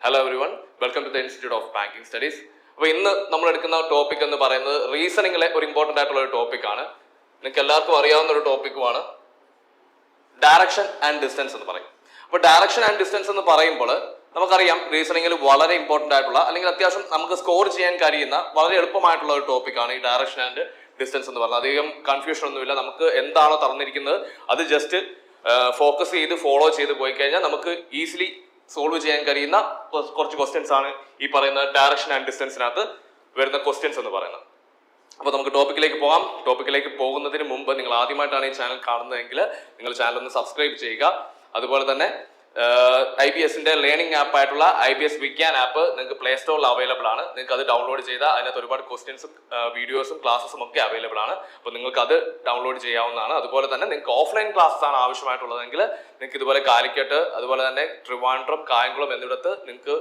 Hello everyone, welcome to the Institute of Banking Studies. അപ്പോൾ ഇന്ന് നമ്മൾ എടുക്കുന്ന ടോപ്പിക് എന്ന് പറയുന്നത് റീസണിങ്ങിലെ ഒരു ഇമ്പോർട്ടൻ്റ് ആയിട്ടുള്ള ഒരു ടോപ്പിക്കാണ്. നിങ്ങൾക്ക് എല്ലാവർക്കും അറിയാവുന്ന ഒരു ടോപ്പിക്കുമാണ് ഡയറക്ഷൻ ആൻഡ് ഡിസ്റ്റൻസ് എന്ന് പറയും. അപ്പോൾ ഡയറക്ഷൻ ആൻഡ് ഡിസ്റ്റൻസ് എന്ന് പറയുമ്പോൾ നമുക്കറിയാം റീസണിങ്ങിൽ വളരെ ഇമ്പോർട്ടൻ്റ് ആയിട്ടുള്ള അല്ലെങ്കിൽ അത്യാവശ്യം നമുക്ക് സ്കോർ ചെയ്യാൻ കഴിയുന്ന വളരെ എളുപ്പമായിട്ടുള്ള ഒരു ടോപ്പിക്കാണ് ഈ ഡയറക്ഷൻ ആൻഡ് ഡിസ്റ്റൻസ് എന്ന് പറയുന്നത്. അധികം കൺഫ്യൂഷൻ ഒന്നുമില്ല. നമുക്ക് എന്താണോ തന്നിരിക്കുന്നത് അത് ജസ്റ്റ് ഫോക്കസ് ചെയ്ത് ഫോളോ ചെയ്ത് പോയി കഴിഞ്ഞാൽ നമുക്ക് ഈസിലി സോൾവ് ചെയ്യാൻ കഴിയുന്ന കുറച്ച് ക്വസ്റ്റ്യൻസ് ആണ് ഈ പറയുന്ന ഡയറക്ഷൻ ആൻഡ് ഡിസ്റ്റൻസിനകത്ത് വരുന്ന ക്വസ്റ്റ്യൻസ് എന്ന് പറയുന്നത്. അപ്പോൾ നമുക്ക് ടോപ്പിക്കിലേക്ക് പോകാം. ടോപ്പിക്കിലേക്ക് പോകുന്നതിന് മുമ്പ് നിങ്ങൾ ആദ്യമായിട്ടാണ് ഈ ചാനൽ കാണുന്നതെങ്കിൽ നിങ്ങൾ ചാനൽ ഒന്ന് സബ്സ്ക്രൈബ് ചെയ്യുക. അതുപോലെ തന്നെ IBSന്റെ ലേണിംഗ് ആപ്പ് ആയിട്ടുള്ള IBS വിഗ്യാൻ ആപ്പ് നിങ്ങൾക്ക് പ്ലേ സ്റ്റോറിൽ അവൈലബിൾ ആണ്. നിങ്ങൾക്ക് അത് ഡൗൺലോഡ് ചെയ്താൽ അതിനകത്ത് ഒരുപാട് ക്വസ്റ്റ്യൻസും വീഡിയോസും ക്ലാസ്സും ഒക്കെ അവൈലബിൾ ആണ്. അപ്പോൾ നിങ്ങൾക്ക് അത് ഡൗൺലോഡ് ചെയ്യാവുന്നതാണ്. അതുപോലെ തന്നെ നിങ്ങൾക്ക് ഓഫ്ലൈൻ ക്ലാസ്സസ് ആണ് ആവശ്യമായിട്ടുള്ളതെങ്കിൽ നിങ്ങൾക്ക് ഇതുപോലെ കാലിക്കറ്റ് അതുപോലെ തന്നെ ട്രിവാൻഡ്രം, കായംകുളം എന്നിടത്ത് നിങ്ങൾക്ക്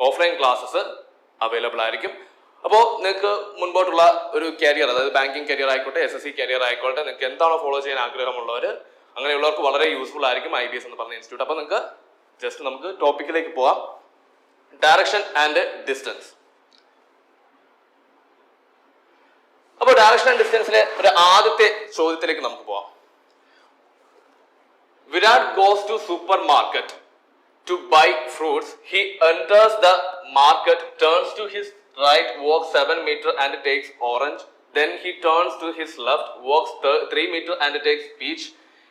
ഓഫ്ലൈൻ ക്ലാസ്സസ് അവൈലബിൾ ആയിരിക്കും. അപ്പോൾ നിങ്ങൾക്ക് മുൻപോട്ടുള്ള ഒരു കരിയർ, അതായത് ബാങ്കിങ് കരിയർ ആയിക്കോട്ടെ, SSC കരിയർ ആയിക്കോട്ടെ, നിങ്ങൾക്ക് എന്താണോ ഫോളോ ചെയ്യാൻ ആഗ്രഹമുള്ളവർ അങ്ങനെയുള്ളവർക്ക് വളരെ യൂസ്ഫുൾ ആയിരിക്കും IBS എന്ന് പറഞ്ഞ ഇൻസ്റ്റിറ്റ്യൂട്ട്. അപ്പോൾ നിങ്ങൾക്ക് ജസ്റ്റ് നമുക്ക് ടോപ്പിക്കിലേക്ക് പോവാം. Direction and distance. അപ്പോൾ ഡയറക്ഷൻ ആൻഡ് ഡിസ്റ്റൻസിലെ ഒരു ആദ്യത്തെ ചോദ്യത്തിലേക്ക് നമുക്ക് പോവാം. Virat goes to supermarket to buy fruits. He enters the market, turns to his right, walks 7 meters and takes orange. Then he turns to his left, walks 3 meters and takes peach.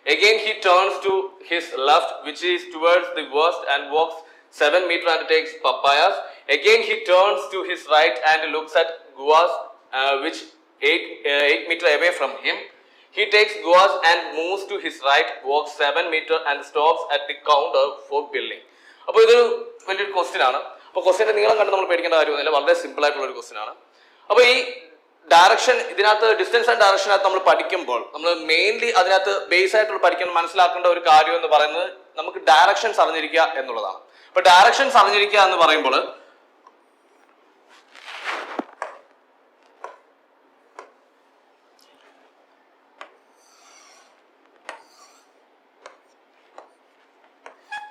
Again he turns to his left, which is towards the west, and walks 7 meters and takes papayas. Again he turns to his right and looks at guavas, which 8 meters away from him. He takes guavas and moves to his right, walks 7 meters and stops at the counter for billing. അപ്പോൾ ഇതൊരു വലിയൊരു question ആണ്. അപ്പോൾ ക്വസ്റ്റ്യന്റെ നീളം കണ്ട് നമ്മൾ പേടിക്കേണ്ട കാര്യമൊന്നുമില്ല. വളരെ സിമ്പിൾ ആയിട്ടുള്ള ഒരു ക്വസ്റ്റ്യൻ ആണ്. അപ്പോൾ ഈ ഡയറക്ഷൻ, ഇതിനകത്ത് ഡിസ്റ്റൻസ് ആൻഡ് ഡയറക്ഷനകത്ത് നമ്മൾ പഠിക്കുമ്പോൾ നമ്മൾ മെയിൻലി അതിനകത്ത് ബേസ് ആയിട്ടുള്ള പഠിക്കാൻ മനസ്സിലാക്കേണ്ട ഒരു കാര്യം എന്ന് പറയുന്നത് നമുക്ക് ഡയറക്ഷൻസ് അറിഞ്ഞിരിക്കുക എന്നുള്ളതാണ്. അപ്പൊ ഡയറക്ഷൻസ് അറിഞ്ഞിരിക്കുക എന്ന് പറയുമ്പോൾ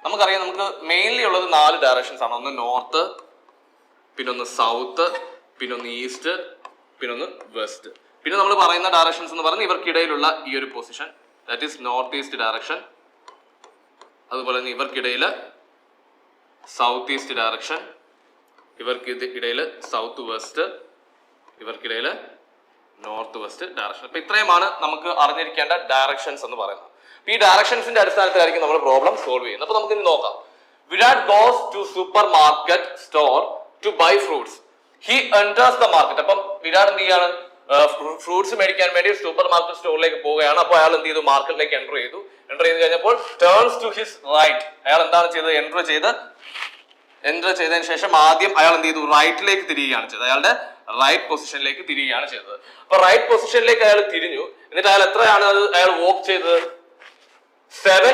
നമുക്കറിയാം, നമുക്ക് മെയിൻലി ഉള്ളത് 4 ഡയറക്ഷൻസ് ആണ്. ഒന്ന് നോർത്ത്, പിന്നൊന്ന് സൗത്ത്, പിന്നൊന്ന് ഈസ്റ്റ്, പിന്നൊന്ന് വെസ്റ്റ്. പിന്നെ നമ്മൾ പറയുന്ന ഡയറക്ഷൻസ് എന്ന് പറയുന്നത് ഇവർക്കിടയിലുള്ള ഈ ഒരു position, that is north east direction. അതുപോലെ തന്നെ ഇവർക്കിടയിൽ സൗത്ത് ഈസ്റ്റ് ഡയറക്ഷൻ, ഇവർക്കിടയിൽ സൗത്ത് വെസ്റ്റ്, ഇവർക്കിടയിൽ നോർത്ത് വെസ്റ്റ് ഡയറക്ഷൻ. അപ്പൊ ഇത്രയുമാണ് നമുക്ക് അറിഞ്ഞിരിക്കേണ്ട ഡയറക്ഷൻസ് എന്ന് പറയുന്നത്. ഈ ഡയറക്ഷൻസിന്റെ അടിസ്ഥാനത്തിലായിരിക്കും നമ്മൾ പ്രോബ്ലം സോൾവ് ചെയ്യുന്നത്. അപ്പൊ നമുക്ക് ഇനി നോക്കാം. Virat goes to supermarket store to buy fruits. He enters the market. അപ്പം വിരാട് എന്ത് ചെയ്യാണ്? ഫ്രൂട്ട്സ് മേടിക്കാൻ വേണ്ടി സൂപ്പർ മാർക്കറ്റ് സ്റ്റോറിലേക്ക് പോവുകയാണ്. അപ്പോൾ അയാൾ എന്ത് ചെയ്തു? മാർക്കറ്റിലേക്ക് എൻ്റർ ചെയ്തു. എൻ്റർ ചെയ്ത് കഴിഞ്ഞപ്പോൾ ടേൺസ് ടു ഹിസ് റൈറ്റ്. അയാൾ എന്താണ് ചെയ്തത്? എൻ്റർ ചെയ്തതിന് ശേഷം ആദ്യം അയാൾ എന്ത് ചെയ്തു? റൈറ്റിലേക്ക് തിരിയുകയാണ് ചെയ്തത്. അയാളുടെ റൈറ്റ് പൊസിഷനിലേക്ക് തിരിയുകയാണ് ചെയ്തത്. അപ്പൊ റൈറ്റ് പൊസിഷനിലേക്ക് അയാൾ തിരിഞ്ഞു. എന്നിട്ട് അയാൾ എത്രയാണ് അയാൾ വോക്ക് ചെയ്തത്? 7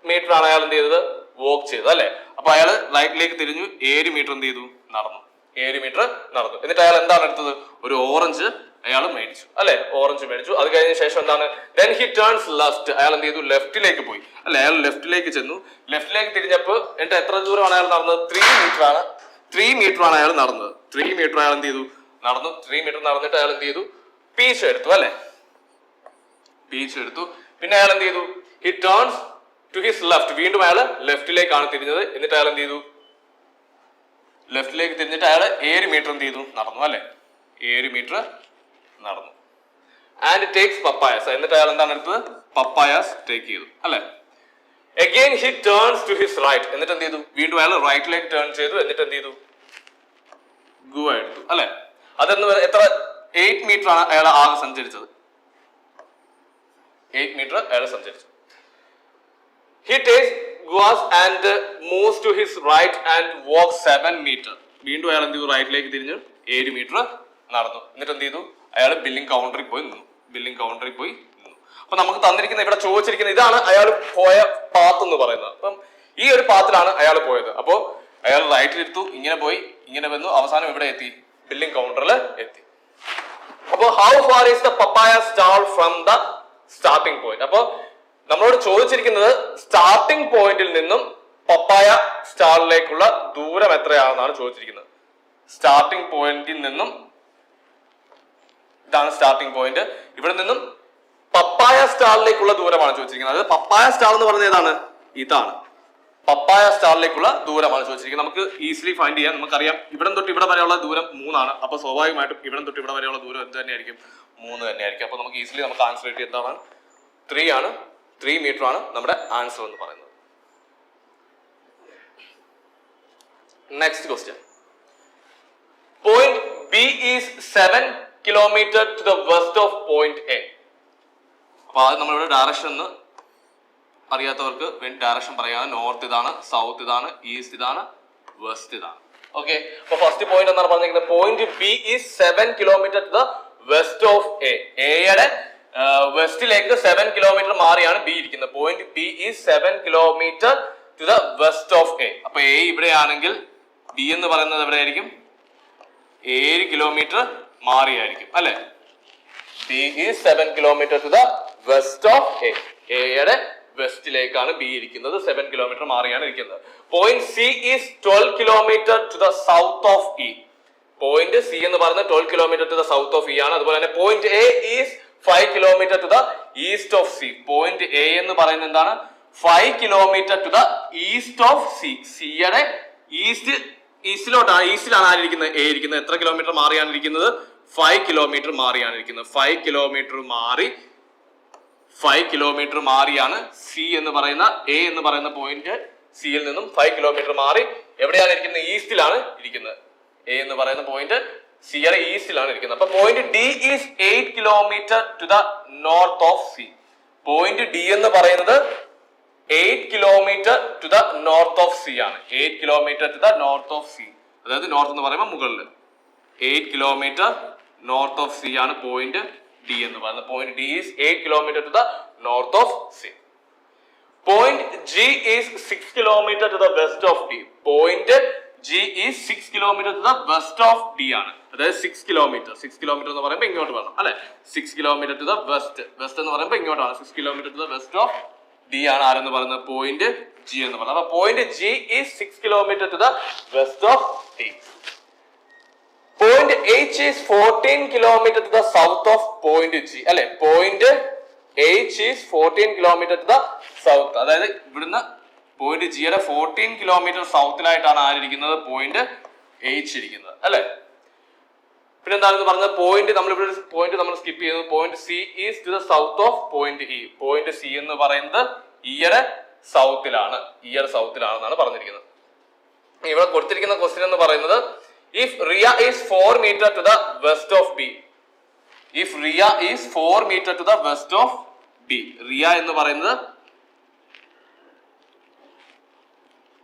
മീറ്റർ ആണ് അയാൾ എന്ത് ചെയ്തത്? വോക്ക് ചെയ്തത്, അല്ലെ? അപ്പൊ അയാൾ റൈറ്റിലേക്ക് തിരിഞ്ഞു, 7 മീറ്റർ എന്ത് ചെയ്തു? നടന്നു. 7 മീറ്റർ നടന്നു. എന്നിട്ട് അയാൾ എന്താണ് എടുത്തത്? ഒരു ഓറഞ്ച് അയാൾ മേടിച്ചു, അല്ലെ? ഓറഞ്ച് മേടിച്ചു. അത് കഴിഞ്ഞ ശേഷം എന്താണ്? then he turns left. അയാൾ എന്ത് ചെയ്തു? ലെഫ്റ്റിലേക്ക് പോയി, അല്ലെ? അയാൾ ലെഫ്റ്റിലേക്ക് ചെന്നു. ലെഫ്റ്റിലേക്ക് തിരിഞ്ഞപ്പോൾ എന്നിട്ട് എത്ര ദൂരമാണ് അയാൾ നടന്നത്? 3 മീറ്റർ ആണ്. 3 മീറ്റർ ആണ് അയാൾ നടന്നത്. 3 മീറ്റർ അയാൾ എന്ത് ചെയ്തു? നടന്നു. 3 മീറ്റർ നടന്നിട്ട് അയാൾ എന്ത് ചെയ്തു? പീച്ച് എടുത്തു, അല്ലെ? പീച്ച് എടുത്തു. പിന്നെ അയാൾ എന്ത് ചെയ്തു? he turns to his left. വീണ്ടും അയാൾ ലെഫ്റ്റിലേക്കാണ് തിരിഞ്ഞത്. എന്നിട്ട് അയാൾ എന്ത് ചെയ്തു? ലെഫ്റ്റിലേക്ക് തിരിഞ്ഞിട്ട് അയാൾ 7 മീറ്റർ എന്ത് ചെയ്തു? നടന്നു, അല്ലെ? 7 മീറ്റർ നടന്നു. And takes papayas. എന്നിട്ട് അയാൾ എന്താണ് എടുത്തത്? പപ്പായസ് ടേക്ക് ചെയ്തു, അല്ലെ? Again he turns to his right. എന്നിട്ട് എന്ത് ചെയ്തു? വീണ്ടും അയാൾ റൈറ്റിലേക്ക് ടേൺ ചെയ്തു. എന്നിട്ട് എന്ത് ചെയ്തു? ഗുവ എടുത്തു, അല്ലെ? അതെന്ന് എത്ര? 8 മീറ്റർ ആണ് അയാൾ ആകെ സഞ്ചരിച്ചത്. 8 മീറ്റർ അയാൾ സഞ്ചരിച്ചു. He takes guavas and moves to his right and walks 7 meters. വീണ്ടും അയാൾ എന്ത് ചെയ്തു? റൈറ്റിലേക്ക് തിരിഞ്ഞു 7 മീറ്റർ നടന്നു. എന്നിട്ട് എന്ത് ചെയ്തു? അയാൾ ബില്ലിംഗ് കൗണ്ടറിൽ പോയി നിന്നു. അപ്പൊ നമുക്ക് തന്നിരിക്കുന്ന, ഇവിടെ ചോദിച്ചിരിക്കുന്ന ഇതാണ് അയാൾ പോയ പാത്ത് എന്ന് പറയുന്നത്. അപ്പം ഈ ഒരു പാത്തിലാണ് അയാൾ പോയത്. അപ്പോ അയാൾ റൈറ്റിലെടുത്തു, ഇങ്ങനെ പോയി, ഇങ്ങനെ വന്നു, അവസാനം ഇവിടെ എത്തി, ബില്ലിംഗ് കൗണ്ടറിൽ എത്തി. അപ്പോ how far is the papaya stall from the starting point? അപ്പോ നമ്മളോട് ചോദിച്ചിരിക്കുന്നത് സ്റ്റാർട്ടിംഗ് പോയിന്റിൽ നിന്നും പപ്പായ സ്റ്റാളിലേക്കുള്ള ദൂരം എത്രയാണെന്നാണ് ചോദിച്ചിരിക്കുന്നത്. സ്റ്റാർട്ടിംഗ് പോയിന്റിൽ നിന്നും ഇതാണ് സ്റ്റാർട്ടിംഗ് പോയിന്റ്, ഇവിടെ നിന്നും പപ്പായ സ്റ്റാളിലേക്കുള്ള ദൂരമാണ് ചോദിച്ചിരിക്കുന്നത്. അതായത് പപ്പായ സ്റ്റാൾ എന്ന് പറയുന്നത് ഏതാണ്? ഇതാണ് പപ്പായ സ്റ്റാളിലേക്കുള്ള ദൂരമാണ് ചോദിച്ചിരിക്കുന്നത്. നമുക്ക് ഈസിലി ഫൈൻഡ് ചെയ്യാം. നമുക്കറിയാം ഇവിടം തൊട്ട് ഇവിടെ വരെയുള്ള ദൂരം 3 ആണ്. അപ്പൊ സ്വാഭാവികമായിട്ടും ഇവിടം തൊട്ട് ഇവിടെ വരെയുള്ള ദൂരം എന്ത് തന്നെയായിരിക്കും? 3 തന്നെയായിരിക്കും. അപ്പൊ നമുക്ക് ഈസിലി നമുക്ക് ആൻസർ കിട്ടി എന്താണ്? 3 ആണ്. 3 മീറ്റർ ആണ് നമ്മുടെ ആൻസർ എന്ന് പറയുന്നത്. Next question. Point B is 7 kilometre to the west of point A. അപ്പൊ അത് നമ്മളിവിടെ ഡയറക്ഷൻ അറിയാത്തവർക്ക് വേണ്ടി ഡയറക്ഷൻ പറയാം. നോർത്ത് ഇതാണ്, സൗത്ത് ഇതാണ്, ഈസ്റ്റ് ഇതാണ്, വെസ്റ്റ് ഇതാണ്. ഓക്കെ, അപ്പൊ ഫസ്റ്റ് പോയിന്റ് എന്നാണ് പറഞ്ഞിരിക്കുന്നത് point B is 7 kilometre to the west of A. എയുടെ വെസ്റ്റിലേക്ക് 7 കിലോമീറ്റർ മാറിയാണ് ബി ഇരിക്കുന്നത്. Point B is 7 kilometre to the west of A. അപ്പൊ എ ഇവിടെയാണെങ്കിൽ ബി എന്ന് പറയുന്നത് എവിടെയായിരിക്കും? 7 കിലോമീറ്റർ മാറിയായിരിക്കും അല്ലെ. B is 7 kilometre to the west of A. എയുടെ വെസ്റ്റിലേക്കാണ് ബി ഇരിക്കുന്നത്, 7 കിലോമീറ്റർ മാറിയാണ് ഇരിക്കുന്നത്. Point C is 12 kilometre to the south of E. Point C എന്ന് പറയുന്നത് 12 kilometre to the south of E ആണ്. അതുപോലെ തന്നെ point A is 5 kilometre to the east of C. Point A എന്ന് പറയുന്നത് എന്താണ്? 5 kilometre to the east of C. സിയുടെ ഈസ്റ്റിലാണ് ആരിയിരിക്കുന്നത്? എ ഇരിക്കുന്നത്. എത്ര കിലോമീറ്റർ മാറിയാണ് ഇരിക്കുന്നത്? 5 കിലോമീറ്റർ മാറിയാണ് ഇരിക്കുന്നത്. 5 കിലോമീറ്റർ മാറിയാണ് സി എന്ന് പറയുന്ന എ എന്ന് പറയുന്ന പോയിന്റ് സിയിൽ നിന്നും 5 കിലോമീറ്റർ മാറി എവിടെയാണ് ഇരിക്കുന്നത്? ഈസ്റ്റിലാണ് ഇരിക്കുന്നത്. എ എന്ന് പറയുന്ന പോയിന്റ് സിയുടെ ഈസ്റ്റിലാണ് ഇരിക്കുന്നത്. അപ്പൊ point D is 8 kilometre to the north of C. Point D എന്ന് പറയുന്നത് 8 kilometre to the north of C ആണ്. 8 kilometre to the north of C. അതായത് നോർത്ത് എന്ന് പറയുമ്പോൾ മുകളിൽ 8 കിലോമീറ്റർ നോർത്ത് ഓഫ് സി ആണ് പോയിന്റ് ഡി എന്ന് പറയുന്നത്. Point D is 8 kilometre to the north of C. Point G is 6 kilometre to the west of D. Point G is 6 kilometre to the west of D ആണ്. അതായത് 6 kilometre എന്ന് പറയുമ്പോൾ ഇങ്ങോട്ട് വേണം അല്ലെ. 6 കിലോമീറ്റർ ടു ദ വെസ്റ്റ് എന്ന് പറയുമ്പോൾ ഇങ്ങോട്ടാണ്. 6 kilometre to the west of D ആണ് ആരെന്ന് പറയുന്നത്? പോയിന്റ് ജി എന്ന് പറയുന്നത്. അപ്പൊ point G is 6 kilometre to the west of D. Point H is 14 kilometre to the south of point G അല്ലെ. Point H is 14 kilometre to the south. അതായത് ഇവിടുന്ന് point ജിയുടെ 14 കിലോമീറ്റർ സൗത്തിലായിട്ടാണ് ആരിയിരിക്കുന്നത്? പോയിന്റ് എച്ച് ഇരിക്കുന്നത് അല്ലെ. പിന്നെ എന്താണെന്ന് പറഞ്ഞത്? പോയിന്റ് നമ്മൾ സ്കിപ്പ് ചെയ്യുന്നത് point C is to the south of point E. Point C എന്ന് പറയുന്നത് ഇയുടെ സൗത്തിലാണെന്നാണ് പറഞ്ഞിരിക്കുന്നത്. ഇവിടെ കൊടുത്തിരിക്കുന്ന ക്വസ്റ്റ്യൻ എന്ന് പറയുന്നത് if Ria is 4 meter to the west of B. If Ria is 4 meter to the west of B. Ria എന്ന് പറയുന്നത്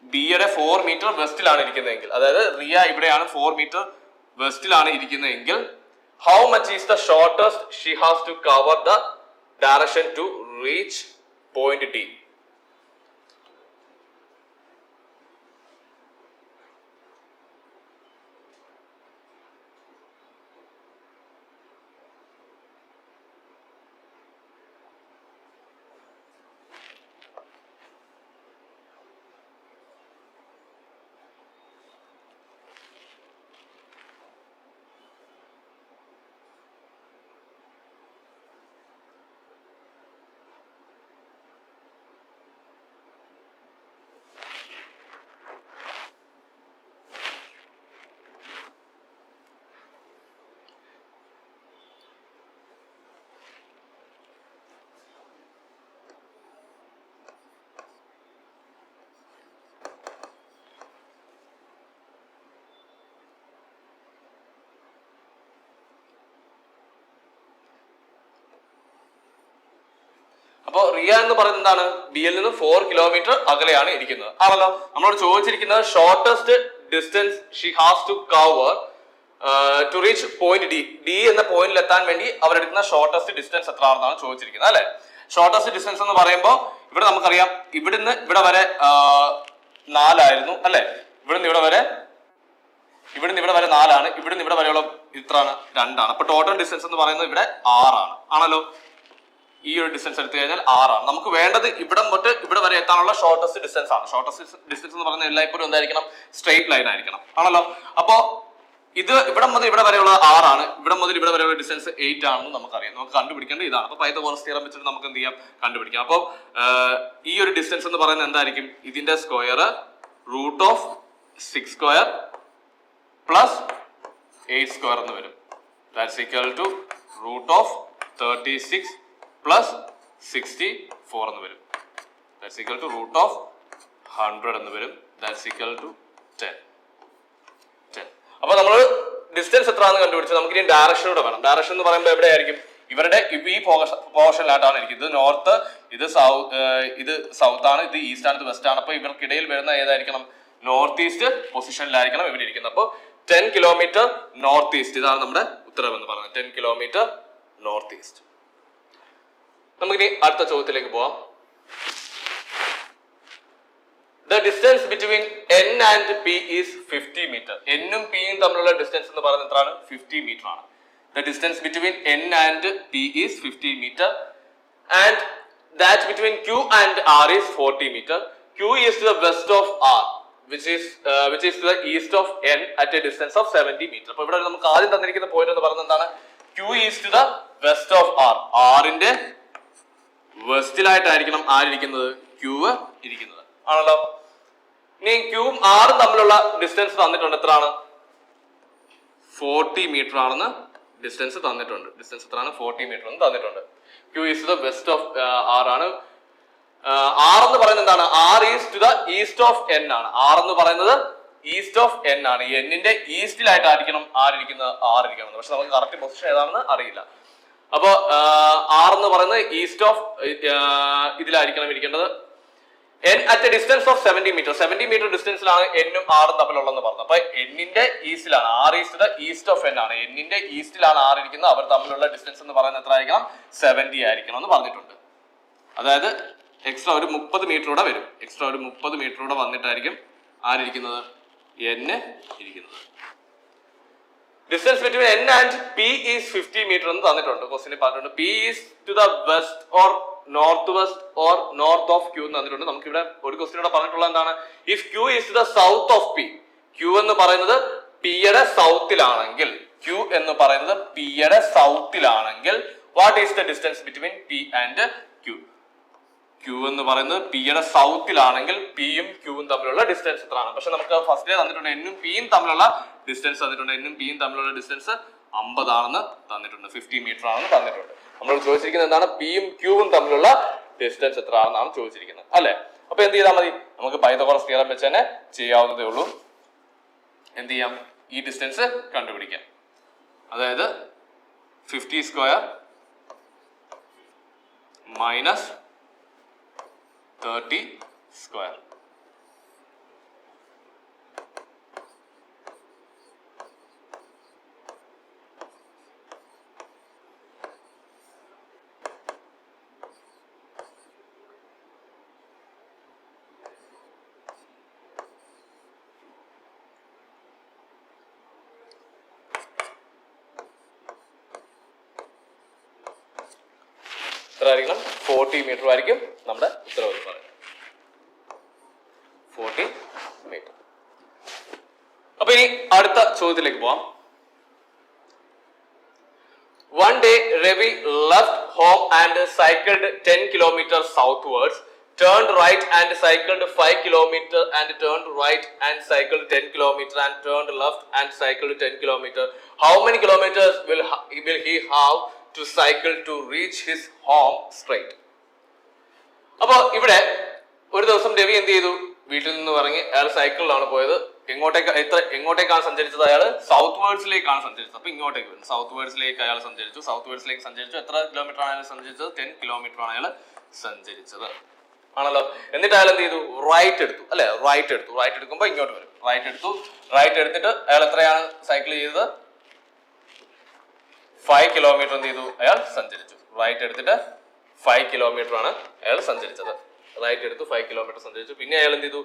B യുടെ 4 മീറ്റർ വെസ്റ്റിലാണ് ഇരിക്കുന്നതെങ്കിൽ, അതായത് റിയ ഇവിടെയാണ് 4 metre വെസ്റ്റിലാണ് ഇരിക്കുന്നതെങ്കിൽ how much is the shortest she has to cover the direction to reach point D? അപ്പോൾ റിയ എന്ന് പറയുന്നത് എന്താണ്? B യിൽ നിന്ന് 4 കിലോമീറ്റർ അകലെയാണ് ഇരിക്കുന്നത് ആണല്ലോ. നമ്മളോട് ചോദിച്ചിരിക്കുന്നത് shortest distance she has to cover to reach point D. D എന്ന പോയിന്റിൽ എത്താൻ വേണ്ടി അവരെടുക്കുന്ന ഷോർട്ടസ്റ്റ് ഡിസ്റ്റൻസ് എത്രയാണെന്നാണ് ചോദിച്ചിരിക്കുന്നത് അല്ലെ. ഷോർട്ടസ്റ്റ് ഡിസ്റ്റൻസ് എന്ന് പറയുമ്പോൾ ഇവിടെ നമുക്കറിയാം ഇവിടുന്ന് ഇവിടെ വരെ 4 ആയിരുന്നു അല്ലെ. ഇവിടുന്ന് ഇവിടെ വരെ 4 ആണ്. ഇവിടുന്ന് ഇവിടെ വരെയുള്ള ഇത്രയാണ് 2 ആണ്. അപ്പൊ ടോട്ടൽ ഡിസ്റ്റൻസ് എന്ന് പറയുന്നത് ഇവിടെ 6 ആണ് ആണല്ലോ. ഈ ഒരു ഡിസ്റ്റൻസ് എടുത്തു കഴിഞ്ഞാൽ 6 ആണ്. നമുക്ക് വേണ്ടത് ഇവിടെ തൊട്ട് ഇവിടെ വരെ എത്താനുള്ള ഷോർട്ടസ്റ്റ് ഡിസ്റ്റൻസ് ആണ്. ഷോർട്ടസ്റ്റ് ഡിസ്റ്റൻസ് എന്ന് പറയുന്നത് എല്ലായ്പ്പോഴും എന്തായിരിക്കണം? സ്ട്രെയിറ്റ് ലൈൻ ആയിരിക്കണം ആണല്ലോ. അപ്പോ ഇത് ഇവിടെ മുതൽ ഇവിടെ വരെയുള്ള 6 ആണ്. ഇവിടെ മുതൽ ഇവിടെ വരെയുള്ള ഡിസ്റ്റൻസ് 8 ആണെന്ന് നമുക്കറിയാം. നമുക്ക് കണ്ടുപിടിക്കേണ്ടത് ഇതാണ്. അപ്പൊ പൈതഗോറസ് തിയറം വെച്ചിട്ട് നമുക്ക് എന്ത് ചെയ്യാം? കണ്ടുപിടിക്കാം. അപ്പോൾ ഈ ഒരു ഡിസ്റ്റൻസ് എന്ന് പറയുന്നത് എന്തായിരിക്കും? ഇതിന്റെ square root of 6 square plus 8 square എന്ന് വരും. That's equal to root of 36 plus 64 എന്ന് വരും. That's equal to root of 100 എന്ന് വരും. That's equal to 10. അപ്പൊ നമ്മൾ ഡിസ്റ്റൻസ് എത്രയാണെന്ന് കണ്ടുപിടിച്ചത്. നമുക്ക് ഇനി ഡയറക്ഷനോടെ വേണം. ഡയറക്ഷൻ എന്ന് പറയുമ്പോൾ എവിടെയായിരിക്കും? ഇവരുടെ ഈ പോർഷനിലായിട്ടാണ് ഇരിക്കുന്നത്. ഇത് നോർത്ത്, ഇത് സൗത്ത് ആണ്, ഇത് ഈസ്റ്റ് ആണ്, ഇത് വെസ്റ്റ് ആണ്. അപ്പൊ ഇവർക്കിടയിൽ വരുന്ന ഏതായിരിക്കണം? നോർത്ത് ഈസ്റ്റ് പൊസിഷനിലായിരിക്കണം ഇവിടെ ഇരിക്കുന്നത്. അപ്പോൾ 10 കിലോമീറ്റർ നോർത്ത് ഈസ്റ്റ്, ഇതാണ് നമ്മുടെ ഉത്തരം എന്ന് പറയുന്നത്. 10 കിലോമീറ്റർ നോർത്ത് ഈസ്റ്റ്. നമുക്കിനി അടുത്ത ചോദ്യത്തിലേക്ക് പോവാം. The distance between N and P is 50 meter. N ഉം P യും തമ്മിലുള്ള ഡിസ്റ്റൻസ് എന്ന് പറയുന്നത് എത്രയാണ്? 50 മീറ്റർ ആണ്. The distance between N and P is 50 meter and that between Q and R is 40 meter. Q is to the west of R which is to the east of N at a distance of 70 meter. അപ്പോൾ ഇവിടെ നമുക്ക് ആദ്യം തന്നിരിക്കുന്ന point എന്ന് പറയുന്നത് എന്താണ്? Q is to the west of R. R ന്റെ വെസ്റ്റിലായിട്ടായിരിക്കണം ആരിരിക്കുന്നത്? Q ഇരിക്കുന്നത് ആണല്ലോ. ഇനി ക്യൂവും ആറും തമ്മിലുള്ള ഡിസ്റ്റൻസ് തന്നിട്ടുണ്ട്. എത്രയാണ്? 40 മീറ്റർ ആണെന്ന് ഡിസ്റ്റൻസ് തന്നിട്ടുണ്ട്. ഡിസ്റ്റൻസ് എത്രയാണ്? 40 മീറ്റർ എന്ന് തന്നിട്ടുണ്ട്. Q is the west of R ആണ്. ആർ എന്ന് പറയുന്നത് എന്താണ്? R is to the east of N ആണ്. ആർ എന്ന് പറയുന്നത് ഈസ്റ്റ് ഓഫ് എൻ ആണ്. എന്നിന്റെ ഈസ്റ്റിലായിട്ടായിരിക്കണം ആരിരിക്കുന്നത്? ആർ ഇരിക്കുന്നത്. പക്ഷെ നമുക്ക് കറക്റ്റ് പൊസിഷൻ ഏതാണെന്ന് അറിയില്ല. അപ്പൊ ആർ എന്ന് പറയുന്നത് ഈസ്റ്റ് ഓഫ് ഇതിലായിരിക്കണം ഇരിക്കേണ്ടത്. N at a distance of 70 meter. 70 meter ഡിസ്റ്റൻസിലാണ് എന്നും ആറും തമ്മിലുള്ളതെന്ന് പറഞ്ഞത്. അപ്പൊ എന്നിന്റെ ഈസ്റ്റിലാണ്, R east the east of N ആണ്. എന്നിന്റെ ഈസ്റ്റിലാണ് ആർ ഇരിക്കുന്നത്. അവർ തമ്മിലുള്ള ഡിസ്റ്റൻസ് എന്ന് പറയുന്നത് എത്ര ആയിരിക്കണം? 70 ആയിരിക്കണം എന്ന് പറഞ്ഞിട്ടുണ്ട്. അതായത് എക്സ്ട്രാ ഒരു 30 മീറ്ററൂടെ വരും. എക്സ്ട്രാ ഒരു 30 മീറ്ററൂടെ വന്നിട്ടായിരിക്കും ആരിരിക്കുന്നത്? N ഇരിക്കുന്നത്. Distance between N and P is 50 metre എന്ന് തന്നിട്ടുണ്ട്. ക്വസ്റ്റ്യനിൽ പറഞ്ഞിട്ടുണ്ട്. P is to the west or north west or north of Q എന്ന് തന്നിട്ടുണ്ട്. നമുക്ക് ഇവിടെ ഒരു ക്വസ്റ്റ്യൻ ഇവിടെ പറഞ്ഞിട്ടുള്ളത് എന്താണ്? If Q is to the south of P. Q എന്ന് പറയുന്നത് പിയുടെ സൗത്തിലാണെങ്കിൽ, ക്യൂ എന്ന് പറയുന്നത് പിയുടെ സൗത്തിലാണെങ്കിൽ what is the distance between P and Q? Q എന്ന് പറയുന്നത് പിയുടെ സൗത്തിലാണെങ്കിൽ പിയും ക്യൂവും തമ്മിലുള്ള ഡിസ്റ്റൻസ് എത്രയാണ്? പക്ഷെ നമുക്ക് ഫസ്റ്റിലെ തന്നിട്ടുണ്ട് എന്നും പിയും തമ്മിലുള്ള ഡിസ്റ്റൻസ് തന്നിട്ടുണ്ട്. എന്നും പിയും തമ്മിലുള്ള ഡിസ്റ്റൻസ് 50 ആണെന്ന് തന്നിട്ടുണ്ട്. 50 മീറ്റർ ആണെന്ന് തന്നിട്ടുണ്ട്. നമ്മൾ ചോദിച്ചിരിക്കുന്നത് എന്താണ്? പിയും ക്യൂവും തമ്മിലുള്ള ഡിസ്റ്റൻസ് എത്ര ആണെന്നാണ് ചോദിച്ചിരിക്കുന്നത് അല്ലെ? അപ്പൊ എന്ത് ചെയ്താൽ മതി? നമുക്ക് പൈതഗോറസ് തിയറം വെച്ച് തന്നെ ചെയ്യാവുന്നതേ ഉള്ളൂ. എന്ത് ചെയ്യാം? ഈ ഡിസ്റ്റൻസ് കണ്ടുപിടിക്കാം. അതായത് 50 സ്ക്വയർ മൈനസ് 30 സ്ക്വയർ. എത്രയായിരിക്കണം? 40 മീറ്റർ ആയിരിക്കും നമ്മുടെ ഉത്തരവ് പറയുന്നത്. 40 മീറ്റർ. അപ്പൊ ഇനി അടുത്ത ചോദ്യത്തിലേക്ക് പോവാം. One day Ravi left home and cycled 10 kilometers southwards, turned right and cycled 5 kilometers and turned right and cycled 10 kilometers and turned left and cycled 10 kilometers. How many kilometers will he have to cycle to reach his home straight? അപ്പോൾ ഇവിടെ ഒരു ദിവസം രവി എന്ത് ചെയ്തു? വീട്ടിൽ നിന്ന് ഇറങ്ങി അയാൾ സൈക്കിളിലാണ് പോയത്. എങ്ങോട്ടേക്കാണ് സഞ്ചരിച്ചത്? അയാൾ സൗത്ത് വേർഡ്സിലേക്കാണ് സഞ്ചരിച്ചത്. അപ്പൊ ഇങ്ങോട്ടേക്ക് വരും. സൗത്ത് വേർഡ്സിലേക്ക് അയാൾ സഞ്ചരിച്ചു. സൗത്ത് വേർഡ്സിലേക്ക് സഞ്ചരിച്ചു. എത്ര കിലോമീറ്റർ ആണ് അയാൾ സഞ്ചരിച്ചത്? 10 കിലോമീറ്റർ ആണ് അയാൾ സഞ്ചരിച്ചത് ആണല്ലോ. എന്നിട്ട് അയാൾ എന്ത് ചെയ്തു? റൈറ്റ് എടുത്തു അല്ലെ? റൈറ്റ് എടുക്കുമ്പോൾ ഇങ്ങോട്ട് വരും. റൈറ്റ് എടുത്തിട്ട് അയാൾ എത്രയാണ് സൈക്കിൾ ചെയ്തത്? 5 കിലോമീറ്റർ എന്ത് ചെയ്തു? അയാൾ സഞ്ചരിച്ചു. റൈറ്റ് എടുത്തിട്ട് 5 കിലോമീറ്റർ ആണ് അയാൾ സഞ്ചരിച്ചത്. റൈറ്റ് എടുത്തു, 5 കിലോമീറ്റർ സഞ്ചരിച്ചു. പിന്നെ അയാൾ എന്ത് ചെയ്തു?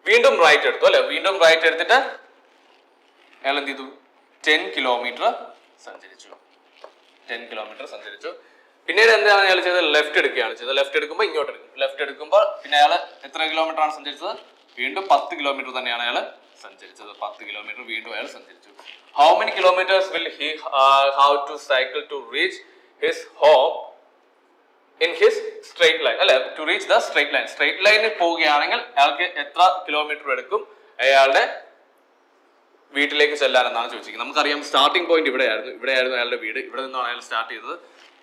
വീണ്ടും റൈറ്റ് എടുത്തു അല്ലെ? വീണ്ടും റൈറ്റ് എടുത്തിട്ട് അയാൾ എന്ത് ചെയ്തു? 10 കിലോമീറ്റർ സഞ്ചരിച്ചു. 10 കിലോമീറ്റർ സഞ്ചരിച്ചു. പിന്നീട് എന്താണ് അയാൾ ചെയ്തത്? ലെഫ്റ്റ് എടുക്കുകയാണ് ചെയ്തത്. ലെഫ്റ്റ് എടുക്കുമ്പോൾ ഇങ്ങോട്ട് എടുക്കും. ലെഫ്റ്റ് എടുക്കുമ്പോൾ പിന്നെ അയാൾ എത്ര കിലോമീറ്റർ ആണ് സഞ്ചരിച്ചത്? വീണ്ടും 10 കിലോമീറ്റർ തന്നെയാണ് അയാൾ സഞ്ചരിച്ചത്. 10 കിലോമീറ്റർ വീണ്ടും അയാൾ സഞ്ചരിച്ചു. How many kilometres will he have to cycle to reach his home in his straight line? അല്ലെ, to reach the straight line. Straight ലൈനിൽ പോവുകയാണെങ്കിൽ അയാൾക്ക് എത്ര കിലോമീറ്റർ എടുക്കും അയാളുടെ വീട്ടിലേക്ക് ചെല്ലാൻ എന്നാണ് ചോദിച്ചിരിക്കുന്നത്. നമുക്കറിയാം സ്റ്റാർട്ടിംഗ് പോയിന്റ് ഇവിടെയായിരുന്നു അയാളുടെ വീട്. ഇവിടെ നിന്നാണ് അയാൾ സ്റ്റാർട്ട് ചെയ്തത്.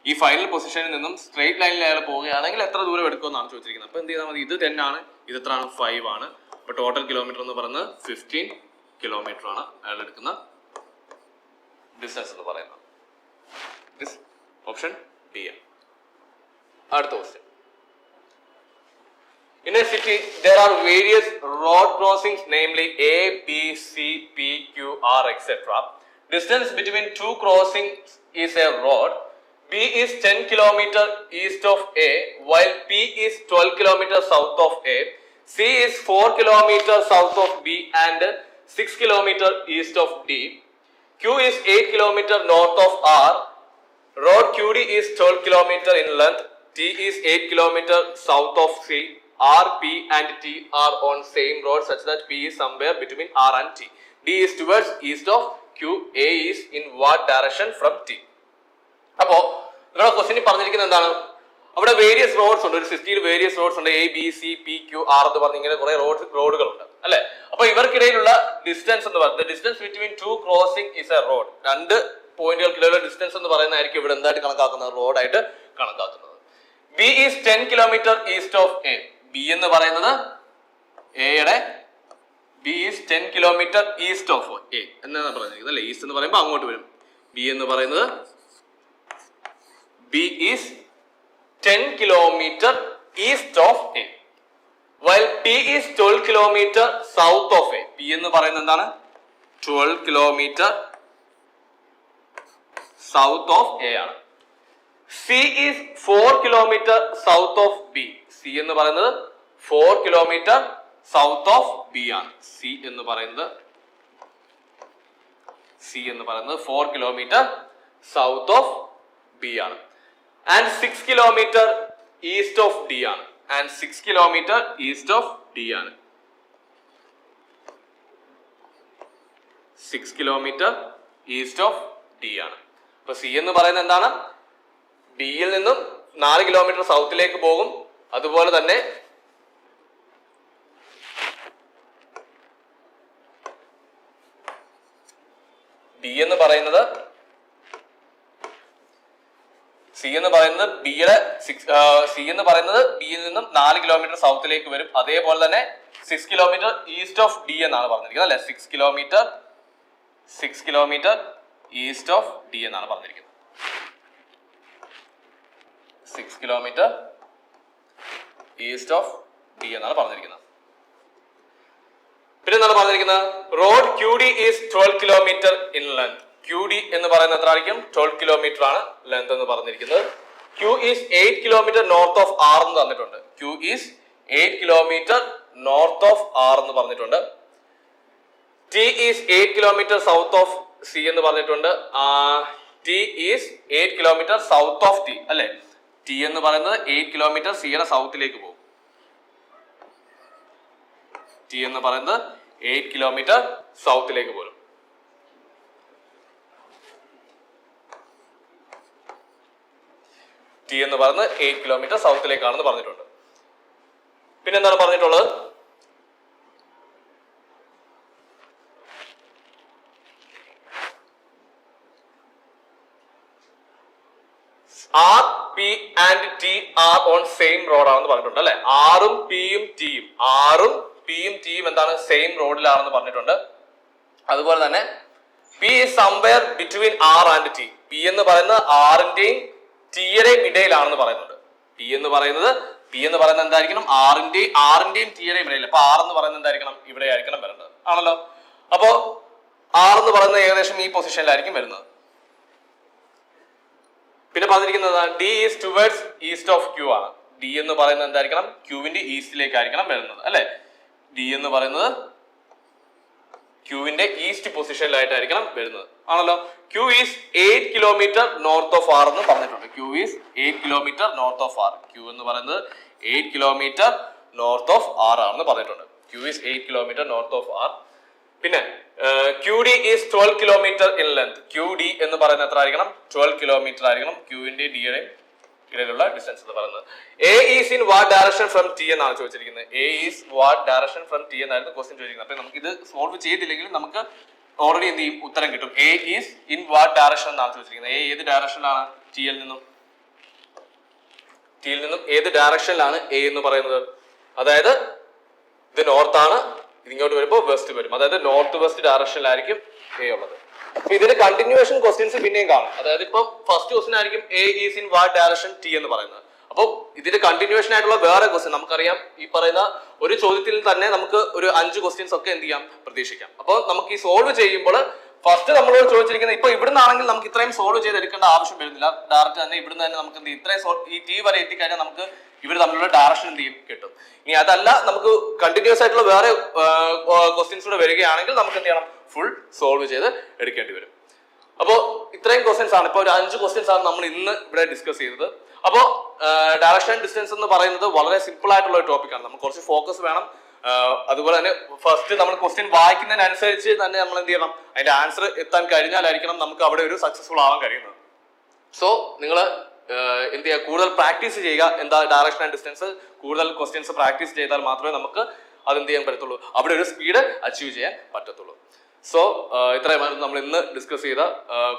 ഈ ഫൈനൽ പൊസിഷനിൽ നിന്നും സ്ട്രേറ്റ് ലൈനിൽ അയാൾ പോവുകയാണെങ്കിൽ എത്ര ദൂരം എടുക്കുമെന്നാണ് ചോദിച്ചിരിക്കുന്നത്. അപ്പൊ എന്ത് ചെയ്താൽ മതി? ഇത് 10 ആണ്, ഇത് എത്രയാണ്? 5 ആണ്. അപ്പൊ ടോട്ടൽ കിലോമീറ്റർ എന്ന് പറയുന്നത് 15 കിലോമീറ്റർ ആണ് അയാൾ എടുക്കുന്ന ഡിസ്റ്റൻസ് എന്ന് പറയുന്നത്. ഓപ്ഷൻ ഡി ആണ്. അടുത്ത question. In a city, there are various road crossings, namely A, B, C, P, Q, R, etc. Distance between two crossings is a road. B is 10 km east of A, while P is 12 km south of A. C is 4 km south of B and 6 km east of D. Q is 8 km north of R. Road QD is 12 km in length. T is 8 km south of C. R, P and T are on same road such that P is somewhere between R and T. D is towards east of Q. A is in what direction from T? അപ്പോ ഇവിടെ question പറഞ്ഞിരിക്കുന്നത് എന്താണ്? അവിടെ various roads ഉണ്ട്. ഒരു സിറ്റിയിൽ various roads ഉണ്ട്. A, B, C, P, Q, R എന്ന് പറഞ്ഞ ഇങ്ങനെ കുറെ റോഡുകളുണ്ട് അല്ലെ. അപ്പൊ ഇവർക്കിടയിലുള്ള ഡിസ്റ്റൻസ് എന്ന് പറയുന്നത് distance between two crossing is A road. രണ്ട് പോയിന്റുകൾക്കിടയിലുള്ള ഡിസ്റ്റൻസ് എന്ന് പറയുന്നതായിരിക്കും ഇവിടെ എന്തായിട്ട് കണക്കാക്കുന്നത്? റോഡായിട്ട് കണക്കാക്കുന്നത്. B is 10 km east of A. B എന്ന് പറയുന്നത് എയുടെ B is 10 km east of A എന്നാണ് പറഞ്ഞിരിക്കുന്നത് അല്ലെ. ഈസ്റ്റ് എന്ന് പറയുമ്പോൾ അങ്ങോട്ട് വരും. B എന്ന് പറയുന്നത് B is 10 km east of A, while P is 12 km south of A. P എന്ന് പറയുന്നത് എന്താണ്? 12 km south of A ആണ്. C is 4 km south of B. C എന്ന് പറയുന്നത് 4 km south of B ആണ്. C എന്ന് പറയുന്നത് 4 km south of B ആണ്. And 6 km east of D ആണ്. 6 km east of D ആണ്. 6 km east of D ആണ്. അപ്പൊ C എന്ന് പറയുന്നത് എന്താണ്? B യിൽ നിന്നും 4 കിലോമീറ്റർ സൗത്തിലേക്ക് പോകും. അതുപോലെ തന്നെ B എന്ന് പറയുന്നത് C എന്ന് പറയുന്നത് B യിൽ നിന്നും 4 കിലോമീറ്റർ സൗത്തിലേക്ക് വരും. അതേപോലെ തന്നെ 6 കിലോമീറ്റർ ഈസ്റ്റ് ഓഫ് D എന്നാണ് പറഞ്ഞിരിക്കുന്നത് അല്ലെ. 6 കിലോമീറ്റർ ഈസ്റ്റ് ഓഫ് D എന്നാണ് പറഞ്ഞിരിക്കുന്നത്. 6 കിലോമീറ്റർ ഈസ്റ്റ് ഓഫ് D എന്നാണ് പറഞ്ഞിരിക്കുന്നത്. പിന്നെ എന്താണ് പറഞ്ഞിരിക്കുന്നത്? Road QD is 12 kilometre in length. QD എന്ന് പറയുന്നത് എത്ര ആയിരിക്കും? 12 കിലോമീറ്റർ ആണ് ലെങ്ത് എന്ന് പറഞ്ഞിരിക്കുന്നത്. Q is 8 kilometre north of R എന്ന് തന്നിട്ടുണ്ട്. Q is 8 kilometre north of R എന്ന് പറഞ്ഞിട്ടുണ്ട്. T is 8 kilometre south of C എന്ന് പറഞ്ഞിട്ടുണ്ട്. T is 8 kilometre south of T അല്ലെ. T എന്ന് പറയുന്നത് 8 കിലോമീറ്റർ സിയുടെ സൗത്തിലേക്ക് പോകും. T എന്ന് പറയുന്നത് 8 കിലോമീറ്റർ സൗത്തിലേക്ക് പോലും. T എന്ന് പറയുന്നത് 8 കിലോമീറ്റർ സൗത്തിലേക്കാണെന്ന് പറഞ്ഞിട്ടുണ്ട്. പിന്നെ എന്താണ് പറഞ്ഞിട്ടുള്ളത്? R, P and T are on same road ആണെന്ന് പറഞ്ഞിട്ടുണ്ട് അല്ലെ. ആറും പിയും ടിയും എന്താണ്? സെയിം റോഡിലാണെന്ന് പറഞ്ഞിട്ടുണ്ട്. അതുപോലെ തന്നെ P is somewhere between R and T. P എന്ന് പറയുന്നത് ആറിന്റെയും ടിയുടെയും ഇടയിലാണെന്ന് പറയുന്നുണ്ട്. P എന്ന് പറയുന്നത് എന്തായിരിക്കണം? ആറിന്റെയും ടിയുടെയും ഇടയിൽ. അപ്പൊ R എന്ന് പറയുന്നത് എന്തായിരിക്കണം? ഇവിടെ ആയിരിക്കണം വരുന്നത് ആണല്ലോ. അപ്പോ R എന്ന് പറയുന്നത് ഏകദേശം ഈ പൊസിഷനിലായിരിക്കും വരുന്നത്. പിന്നെ പറഞ്ഞിരിക്കുന്നത് D is towards east of Q ആണ്. D എന്ന് പറയുന്നത് എന്തായിരിക്കണം? Qവിന്റെ ഈസ്റ്റിലേക്ക് ആയിരിക്കണം വരുന്നത് അല്ലെ. D എന്ന് പറയുന്നത് ക്യൂവിന്റെ ഈസ്റ്റ് പൊസിഷനിലായിട്ടായിരിക്കണം വരുന്നത് ആണല്ലോ. Q is 8 kilometre north of R എന്ന് പറഞ്ഞിട്ടുണ്ട്. Q is 8 kilometre north of R. Q എന്ന് പറയുന്നത് 8 കിലോമീറ്റർ നോർത്ത് ഓഫ് ആർ ആണെന്ന് പറഞ്ഞിട്ടുണ്ട്. Q is 8 kilometre north of R. പിന്നെ Q D is 12 kilometre in length. Q D എന്ന് പറയുന്നത് എത്ര ആയിരിക്കണം? 12 കിലോമീറ്റർ ആയിരിക്കണം ക്യൂവിന്റെ ഡിയുടെ ഇടയിലുള്ള ഡിസ്റ്റൻസ് എന്ന് പറയുന്നത്. A is in what direction from T എന്നാണ് ചോദിച്ചിരിക്കുന്നത്. A is what direction from T എന്നായിരുന്നു ക്വസ്റ്റ്യൻ ചോദിക്കുന്നത്. അപ്പൊ നമുക്ക് ഇത് സോൾവ് ചെയ്തില്ലെങ്കിൽ നമുക്ക് ഓൾറെഡി എന്ത് ചെയ്യും? ഉത്തരം കിട്ടും. A is in what direction എന്നാണ് ചോദിച്ചിരിക്കുന്നത്. എ ഏത് ഡയറക്ഷനിലാണ്? ടിയിൽ നിന്നും ഏത് ഡയറക്ഷനിലാണ് എ എന്ന് പറയുന്നത്? അതായത് ഇത് നോർത്ത് ആണ്, ഇങ്ങോട്ട് വരുമ്പോൾ വെസ്റ്റ് വരും. അതായത് നോർത്ത് വെസ്റ്റ് ഡയറക്ഷനിലായിരിക്കും എ ഉള്ളത്. അപ്പൊ ഇതിന്റെ കണ്ടിന്യൂവേഷൻ ക്വസ്റ്റ്യൻസ് പിന്നെയും കാണും. അതായത് ഇപ്പൊ ഫസ്റ്റ് ക്വസ്റ്റ്യൻ ആയിരിക്കും A is in what direction T എന്ന് പറയുന്നത്. അപ്പോൾ ഇതിന്റെ കണ്ടിന്യൂവേഷൻ ആയിട്ടുള്ള വേറെ ക്വസ്റ്റ്യൻ നമുക്കറിയാം. ഈ പറയുന്ന ഒരു ചോദ്യത്തിൽ തന്നെ നമുക്ക് ഒരു 5 ക്വസ്റ്റ്യൻസ് ഒക്കെ എന്ത് ചെയ്യാം? പ്രതീക്ഷിക്കാം. അപ്പോൾ നമുക്ക് ഈ സോൾവ് ചെയ്യുമ്പോൾ ഫസ്റ്റ് നമ്മളോട് ചോദിച്ചിരിക്കുന്നത് ഇപ്പൊ ഇവിടുന്നാണെങ്കിൽ നമുക്ക് ഇത്രയും സോൾവ് ചെയ്തെടുക്കേണ്ട ആവശ്യം വരുന്നില്ല. ഡയറക്റ്റ് തന്നെ ഇവിടുന്ന് തന്നെ നമുക്ക് എന്ത് ചെയ്യും? ഇത്രയും ഈ ടി വരെ എത്തിക്കഴിഞ്ഞാൽ നമുക്ക് ഇവർ തമ്മിലുള്ള ഡയറക്ഷൻ എന്ത് ചെയ്യും? കിട്ടും. ഇനി അതല്ല നമുക്ക് കണ്ടിന്യൂസ് ആയിട്ടുള്ള വേറെ ക്വസ്റ്റ്യൻസ് കൂടെ വരികയാണെങ്കിൽ നമുക്ക് എന്ത് ചെയ്യണം? ഫുൾ സോൾവ് ചെയ്ത് എടുക്കേണ്ടി വരും. അപ്പോൾ ഇത്രയും ക്വസ്റ്റ്യൻസ് ആണ്, ഇപ്പൊ ഒരു 5 ക്വസ്റ്റ്യൻസ് ആണ് നമ്മൾ ഇന്ന് ഇവിടെ ഡിസ്കസ് ചെയ്തത്. അപ്പോൾ ഡയറക്ഷൻ ആൻഡ് ഡിസ്റ്റൻസ് എന്ന് പറയുന്നത് വളരെ സിമ്പിൾ ആയിട്ടുള്ള ഒരു ടോപ്പിക്കാണ്. നമുക്ക് കുറച്ച് ഫോക്കസ് വേണം. അതുപോലെ തന്നെ ഫസ്റ്റ് നമ്മൾ ക്വസ്റ്റ്യൻ വായിക്കുന്നതിനനുസരിച്ച് തന്നെ നമ്മൾ എന്ത് ചെയ്യണം? അതിന്റെ ആൻസർ എത്താൻ കഴിഞ്ഞാലായിരിക്കണം നമുക്ക് അവിടെ ഒരു സക്സസ്ഫുൾ ആവാൻ കഴിയുന്നത്. സോ നിങ്ങൾ എന്ത് ചെയ്യുക? കൂടുതൽ പ്രാക്ടീസ് ചെയ്യുക. എന്താ ഡയറക്ഷൻ ആൻഡ് ഡിസ്റ്റൻസ്? കൂടുതൽ ക്വസ്റ്റ്യൻസ് പ്രാക്ടീസ് ചെയ്താൽ മാത്രമേ നമുക്ക് അതെന്ത് ചെയ്യാൻ പറ്റത്തുള്ളൂ, അവിടെ ഒരു സ്പീഡ് അച്ചീവ് ചെയ്യാൻ പറ്റത്തുള്ളൂ. സോ ഇത്രയുമാണ് നമ്മൾ ഇന്ന് ഡിസ്കസ് ചെയ്ത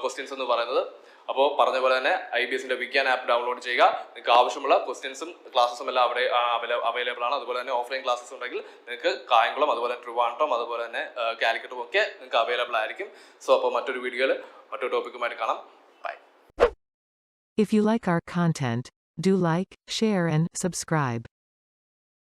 ക്വസ്റ്റ്യൻസ് എന്ന് പറയുന്നത്. അപ്പോൾ പറഞ്ഞ പോലെ തന്നെ IBSന്റെ വിഗ്യാൻ ആപ്പ് ഡൗൺലോഡ് ചെയ്യുക. നിങ്ങൾക്ക് ആവശ്യമുള്ള ക്വസ്റ്റ്യൻസും ക്ലാസ്സും എല്ലാം അവിടെ അവൈലബിൾ ആണ്. അതുപോലെ തന്നെ ഓഫ്ലൈൻ ക്ലാസ്സസ് ഉണ്ടെങ്കിൽ നിങ്ങൾക്ക് കായംകുളം, അതുപോലെ ട്രിവാൻഡ്രം, അതുപോലെ തന്നെ കാലിക്കറ്റും ഒക്കെ നിങ്ങൾക്ക് അവൈലബിൾ ആയിരിക്കും. സോ അപ്പോൾ മറ്റൊരു വീഡിയോയിൽ മറ്റൊരു ടോപ്പിക്കുമായിട്ട് കാണാം. By. If you like our content, do like, share and subscribe.